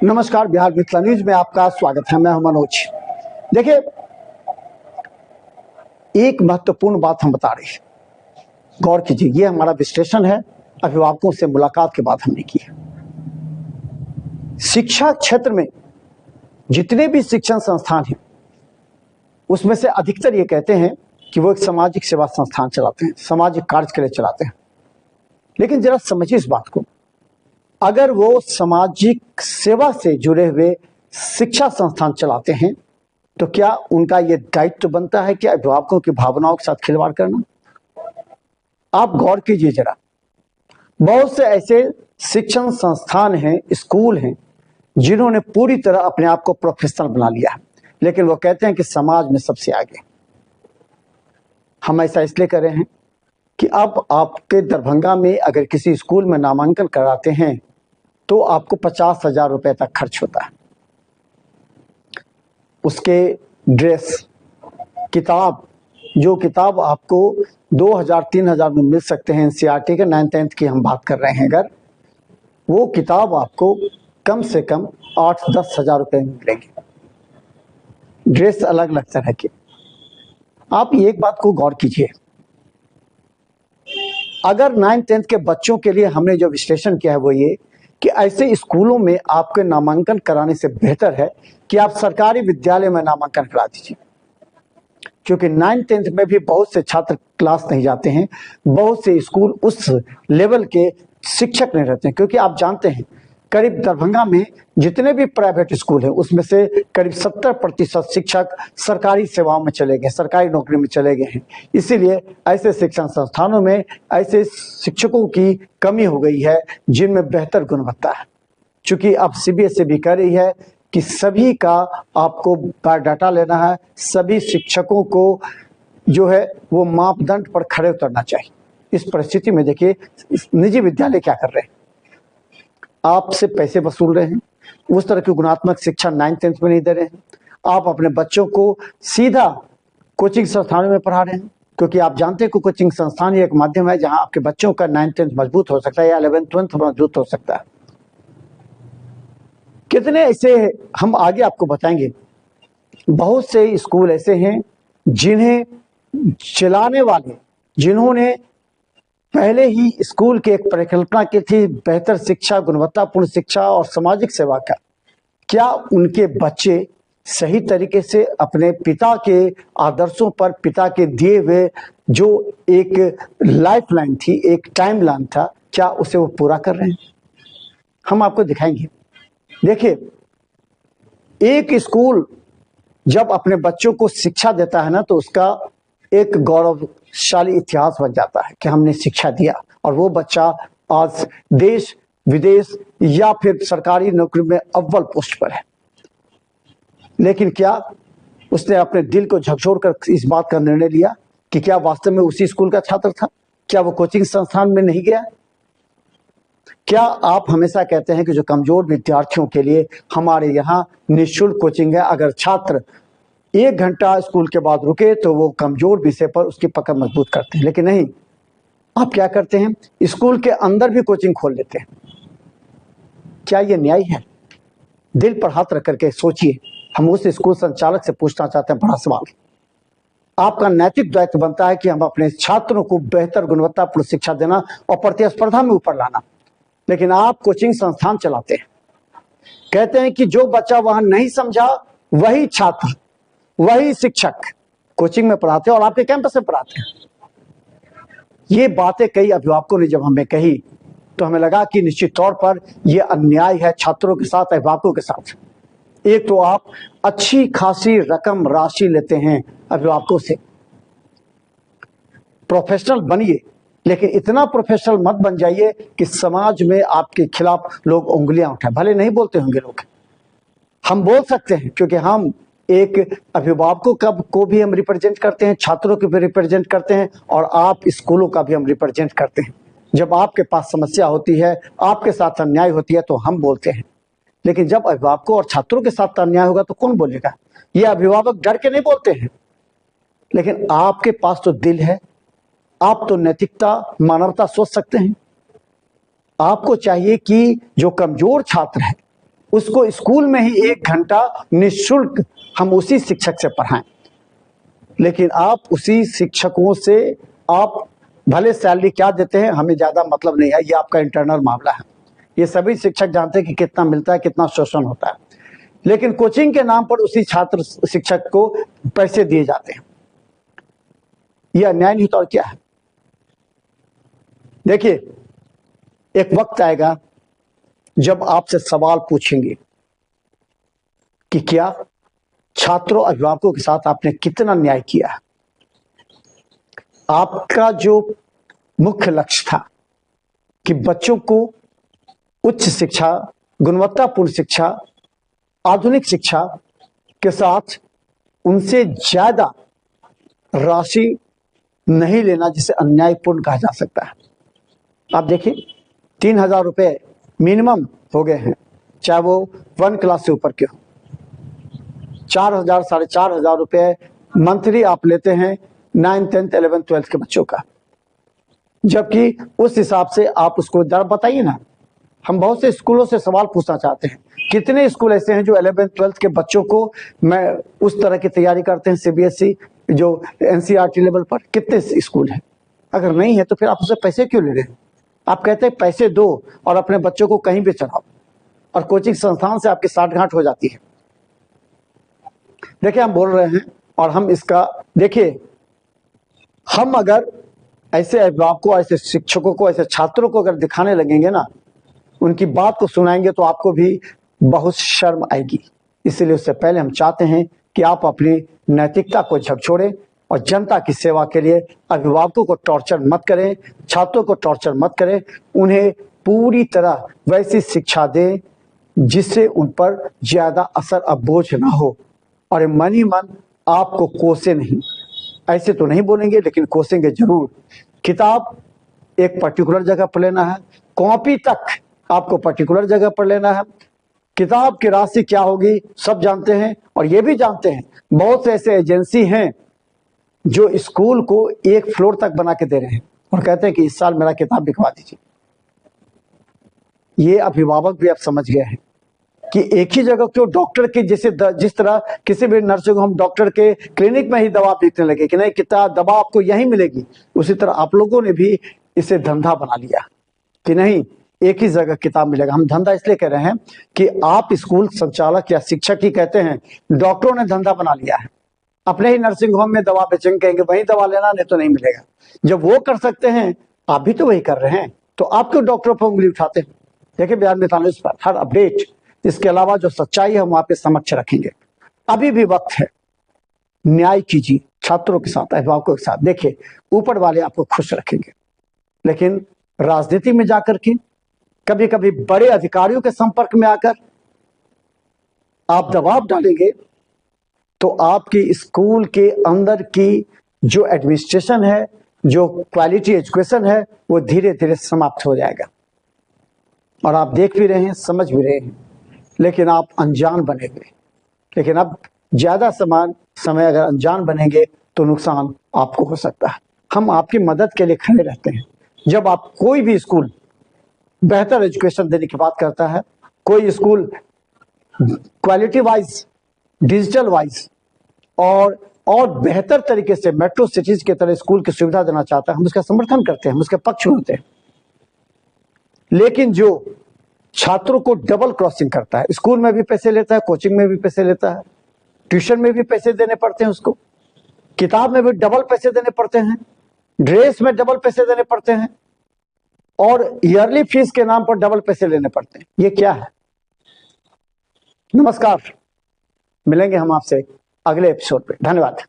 नमस्कार, बिहार मिथिला न्यूज में आपका स्वागत है। मैं हूं मनोज। देखिए, एक महत्वपूर्ण बात हम बता रहे हैं, गौर कीजिए। ये हमारा विश्लेषण है, अभिभावकों से मुलाकात के बाद हमने की है। शिक्षा क्षेत्र में जितने भी शिक्षण संस्थान हैं, उसमें से अधिकतर ये कहते हैं कि वो एक सामाजिक सेवा संस्थान चलाते हैं, सामाजिक कार्य के लिए चलाते हैं। लेकिन जरा समझिए इस बात को, अगर वो सामाजिक सेवा से जुड़े हुए शिक्षा संस्थान चलाते हैं तो क्या उनका ये दायित्व बनता है कि अभिभावकों की भावनाओं के साथ खिलवाड़ करना? आप गौर कीजिए जरा, बहुत से ऐसे शिक्षण संस्थान हैं, स्कूल हैं, जिन्होंने पूरी तरह अपने आप को प्रोफेशनल बना लिया है, लेकिन वो कहते हैं कि समाज में सबसे आगे। हम ऐसा इसलिए कर रहे हैं कि अब आपके दरभंगा में अगर किसी स्कूल में नामांकन कराते हैं तो आपको 50,000 रुपए तक खर्च होता है। उसके ड्रेस, किताब, जो किताब आपको 2,000-3,000 में मिल सकते हैं, एनसीईआरटी के 9th-10th की हम बात कर रहे हैं, अगर वो किताब आपको कम से कम 8-10,000 रुपए में मिलेगी। ड्रेस अलग अलग तरह के। आप एक बात को गौर कीजिए, अगर 9th-10th के बच्चों के लिए हमने जो विश्लेषण किया है वो ये कि ऐसे स्कूलों में आपके नामांकन कराने से बेहतर है कि आप सरकारी विद्यालय में नामांकन करा दीजिए, क्योंकि 9th-10th में भी बहुत से छात्र क्लास नहीं जाते हैं, बहुत से स्कूल उस लेवल के शिक्षक नहीं रहते हैं। क्योंकि आप जानते हैं, करीब दरभंगा में जितने भी प्राइवेट स्कूल हैं उसमें से करीब 70% शिक्षक सरकारी सेवाओं में चले गए, सरकारी नौकरी में चले गए हैं। इसीलिए ऐसे शिक्षण संस्थानों में ऐसे शिक्षकों की कमी हो गई है जिनमें बेहतर गुणवत्ता है। चूंकि अब सीबीएसई भी कह रही है कि सभी का आपको बायोडाटा लेना है, सभी शिक्षकों को जो है वो मापदंड पर खड़े उतरना चाहिए। इस परिस्थिति में देखिए, निजी विद्यालय क्या कर रहे हैं, आपसे पैसे वसूल रहे हैं, उस तरह की गुणात्मक शिक्षा 9th-10th में नहीं दे रहे हैं। आप अपने बच्चों को सीधा कोचिंग संस्थानों में पढ़ा रहे हैं, क्योंकि आप जानते हैं कि कोचिंग संस्थान एक माध्यम है जहां आपके बच्चों का 9th-10th मजबूत हो सकता है या 11th-12th मजबूत हो सकता है। कितने ऐसे हम आगे आपको बताएंगे, बहुत से स्कूल ऐसे हैं जिन्हें चलाने वाले, जिन्होंने पहले ही स्कूल की एक परिकल्पना की थी बेहतर शिक्षा, गुणवत्तापूर्ण शिक्षा और सामाजिक सेवा का, क्या उनके बच्चे सही तरीके से अपने पिता के आदर्शों पर, पिता के दिए हुए जो एक लाइफलाइन थी, एक टाइमलाइन था, क्या उसे वो पूरा कर रहे हैं? हम आपको दिखाएंगे। देखिए, एक स्कूल जब अपने बच्चों को शिक्षा देता है ना, तो उसका एक गौरवशाली इतिहास बन जाता है कि हमने शिक्षा दिया और वो बच्चा आज देश विदेश या फिर सरकारी नौकरी में अव्वल पोस्ट पर है। लेकिन क्या उसने अपने दिल को झकझोर कर इस बात का निर्णय लिया कि क्या वास्तव में उसी स्कूल का छात्र था? क्या वो कोचिंग संस्थान में नहीं गया? क्या आप हमेशा कहते हैं कि जो कमजोर विद्यार्थियों के लिए हमारे यहाँ निःशुल्क कोचिंग है, अगर छात्र 1 घंटा स्कूल के बाद रुके तो वो कमजोर विषय पर उसकी पकड़ मजबूत करते हैं? लेकिन नहीं, आप क्या करते हैं, स्कूल के अंदर भी कोचिंग खोल लेते हैं। क्या ये न्याय है? दिल पर हाथ रख करके सोचिए। हम उस स्कूल संचालक से पूछना चाहते हैं बड़ा सवाल। आपका नैतिक दायित्व बनता है कि हम अपने छात्रों को बेहतर गुणवत्तापूर्ण शिक्षा देना और प्रतिस्पर्धा में ऊपर लाना, लेकिन आप कोचिंग संस्थान चलाते हैं। कहते हैं कि जो बच्चा वहां नहीं समझा वही छात्र, वही शिक्षक कोचिंग में पढ़ाते हैं और आपके कैंपस में पढ़ाते हैं। ये बातें कई अभिभावकों ने जब हमें कही तो हमें लगा कि निश्चित तौर पर यह अन्याय है छात्रों के साथ, अभिभावकों के साथ। एक तो आप अच्छी खासी रकम राशि लेते हैं अभिभावकों से, प्रोफेशनल बनिए, लेकिन इतना प्रोफेशनल मत बन जाइए कि समाज में आपके खिलाफ लोग उंगलियां उठाएं। भले नहीं बोलते होंगे लोग, हम बोल सकते हैं, क्योंकि हम एक अभिभावकों को भी हम रिप्रेजेंट करते हैं, छात्रों को भी रिप्रेजेंट करते हैं और आप स्कूलों का भी हम रिप्रेजेंट करते हैं। जब आपके पास समस्या होती है, आपके साथ अन्याय होती है तो हम बोलते हैं, लेकिन जब अभिभावकों और छात्रों के साथ अन्याय होगा तो कौन बोलेगा? ये अभिभावक डर के नहीं बोलते हैं, लेकिन आपके पास तो दिल है, आप तो नैतिकता, मानवता सोच सकते हैं। आपको चाहिए कि जो कमजोर छात्र है उसको स्कूल में ही 1 घंटा निःशुल्क हम उसी शिक्षक से पढ़ाएं। लेकिन आप उसी शिक्षकों से आप भले सैलरी क्या देते हैं हमें ज्यादा मतलब नहीं है, ये आपका इंटरनल मामला है। ये सभी शिक्षक जानते हैं कि कितना मिलता है, कितना शोषण होता है। लेकिन कोचिंग के नाम पर उसी छात्र शिक्षक को पैसे दिए जाते हैं। यह अन्याय नहीं तो और क्या है? देखिए, एक वक्त आएगा जब आपसे सवाल पूछेंगे कि क्या छात्रों अभिभावकों के साथ आपने कितना न्याय किया है। आपका जो मुख्य लक्ष्य था कि बच्चों को उच्च शिक्षा, गुणवत्तापूर्ण शिक्षा, आधुनिक शिक्षा के साथ उनसे ज्यादा राशि नहीं लेना जिसे अन्यायपूर्ण कहा जा सकता है। आप देखिए 3,000 रुपये मिनिमम हो गए हैं, चाहे वो 1 क्लास से ऊपर के हो। 4,000 4,500 रुपये मंथली आप लेते हैं 9th 10th 11th 12th के बच्चों का, जबकि उस हिसाब से आप उसको दर बताइए ना। हम बहुत से स्कूलों से सवाल पूछना चाहते हैं, कितने स्कूल ऐसे हैं जो 11th 12th के बच्चों को मैं उस तरह की तैयारी करते हैं सीबीएसई जो एनसीईआरटी लेवल पर? कितने स्कूल हैं? अगर नहीं है तो फिर आप उसे पैसे क्यों ले रहे हैं? आप कहते हैं पैसे दो और अपने बच्चों को कहीं भी चढ़ाओ, और कोचिंग संस्थान से आपकी साठगांठ हो जाती है। देखिए, हम बोल रहे हैं और हम इसका देखिए, हम अगर ऐसे अभिभावकों, ऐसे शिक्षकों को, ऐसे छात्रों को अगर दिखाने लगेंगे ना, उनकी बात को सुनाएंगे तो आपको भी बहुत शर्म आएगी। इसलिए उससे पहले हम चाहते हैं कि आप अपनी नैतिकता को झकझोड़ें और जनता की सेवा के लिए अभिभावकों को टॉर्चर मत करें, छात्रों को टॉर्चर मत करें। उन्हें पूरी तरह वैसी शिक्षा दें जिससे उन पर ज्यादा असर अब बोझ ना हो, और मन ही मन आपको कोसे नहीं। ऐसे तो नहीं बोलेंगे लेकिन कोसेंगे जरूर। किताब एक पर्टिकुलर जगह पर लेना है, कॉपी तक आपको पर्टिकुलर जगह पर लेना है। किताब की राशि क्या होगी सब जानते हैं, और ये भी जानते हैं बहुत से ऐसे एजेंसी हैं जो स्कूल को 1 फ्लोर तक बना के दे रहे हैं और कहते हैं कि इस साल मेरा किताब बिकवा दीजिए। ये अभिभावक भी अब समझ गए हैं कि एक ही जगह क्यों डॉक्टर के जैसे जिस तरह किसी भी नर्सिंग होम डॉक्टर के क्लिनिक में ही दवा बेचने लगे कि नहीं कितना दवा आपको यहीं मिलेगी, उसी तरह आप लोगों ने भी इसे धंधा बना लिया कि नहीं एक ही जगह किताब मिलेगा। हम धंधा इसलिए कह रहे हैं कि आप स्कूल संचालक या शिक्षक ही कहते हैं, डॉक्टरों ने धंधा बना लिया है। अपने ही नर्सिंग होम में दवा बेचेंगे, कहेंगे वहीं दवा लेना, नहीं तो नहीं मिलेगा। जब वो कर सकते हैं आप भी तो वही कर रहे हैं, तो आप क्यों डॉक्टरों पर उंगली उठाते हैं? देखिए, बिहार में पर हर अपडेट, इसके अलावा जो सच्चाई है हम आपके समक्ष रखेंगे। अभी भी वक्त है, न्याय कीजिए छात्रों के साथ, अभिभावकों के साथ। देखिए, ऊपर वाले आपको खुश रखेंगे, लेकिन राजनीति में जाकर के, कभी कभी बड़े अधिकारियों के संपर्क में आकर आप दबाव डालेंगे तो आपकी स्कूल के अंदर की जो एडमिनिस्ट्रेशन है, जो क्वालिटी एजुकेशन है, वो धीरे धीरे समाप्त हो जाएगा। और आप देख भी रहे हैं, समझ भी रहे हैं, लेकिन आप अनजान बने हुए। लेकिन अब ज्यादा समय अगर अनजान बनेंगे तो नुकसान आपको हो सकता है। हम आपकी मदद के लिए खड़े रहते हैं। जब आप कोई भी स्कूल बेहतर एजुकेशन देने की बात करता है, कोई school quality wise, digital wise और बेहतर तरीके से मेट्रो सिटीज के तरह स्कूल की सुविधा देना चाहता है, हम उसका समर्थन करते हैं, हम उसके पक्ष में होते हैं। लेकिन जो छात्रों को डबल क्रॉसिंग करता है, स्कूल में भी पैसे लेता है, कोचिंग में भी पैसे लेता है, ट्यूशन में भी पैसे देने पड़ते हैं उसको, किताब में भी डबल पैसे देने पड़ते हैं, ड्रेस में डबल पैसे देने पड़ते हैं, और ईयरली फीस के नाम पर डबल पैसे लेने पड़ते हैं। ये क्या है? नमस्कार, मिलेंगे हम आपसे अगले एपिसोड पे। धन्यवाद।